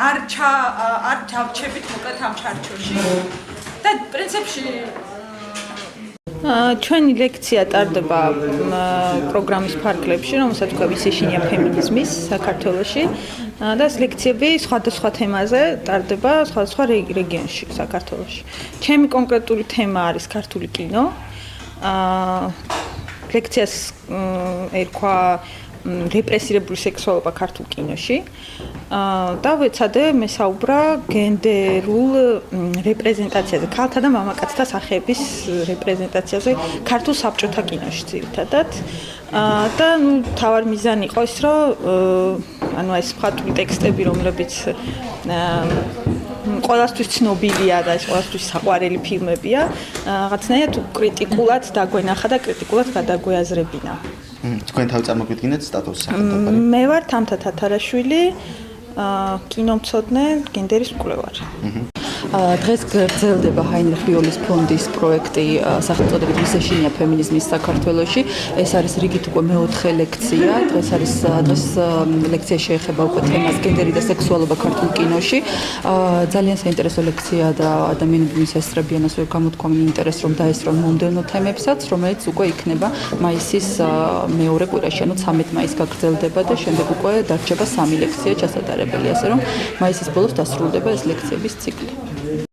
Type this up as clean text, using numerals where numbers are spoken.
არ ჩავჩებით მოკლედ ამ ჩარჩოში და პრინციპში ჩვენი ლექცია ტარდება პროგრამის ფარგლებში, რომელსაც ქვია სეშინია ფემინიზმის საქართველოში და ეს ლექციები სხვადასხვა თემაზე ტარდება სხვადასხვა რეგიონში საქართველოში. ჩემი კონკრეტული თემა არის ქართული კინო. ლექციას ერქვა რეპრესირებული სექსუალობა ქართულ კინოში. და ვეცადე მესაუბრა გენდერულ რეპრეზენტაციაზე, ქალთა და მამაკაცთა სახეების რეპრეზენტაციაზე ქართულ საბჭოთა კინოში ძირითადად. და თავარი მიზანი იყო ის, რომ ეს მხატვრული ტექსტები, რომლებიც ყველასთვის ცნობილია და ეს ყველასთვის საყვარელი ფილმებია, რაღაცნაირად კრიტიკულად დაგვენახა და კრიტიკულად გადაგვეაზრებინა. თქვენ თავი წარმოგვიდგინეთ სტატუსს სახელმწიფო. მე ვარ თამთა თათარაშვილი, კინომცოდნე, გენდერის მკვლევარი. დღეს გრძელდება ჰაინრიხ ბიოლის ფონდის პროექტი სახელწოდებით სეშინია ფემინიზმის საქართველოში. ეს არის რიგით უკვე მეოთხე ლექცია. დღეს ლექცია შეეხება უკვე თემას გენდერი და სექსუალობა ქართულ კინოში. ძალიან საინტერესო ლექცია და ადამიანები მის ესწრებიან ასე გამოთქვამენ ინტერესს რომ დაესწრონ მომდევნო თემებსაც, რომელიც უკვე იქნება მაისის მეორე კვირაში, ანუ 13 მაისს გაგრძელდება და შემდეგ უკვე დარჩება 3 ლექცია ჩასატარებელი, ასე რომ მაისის ბოლოს დასრულდება ეს ლექციების ციკლი.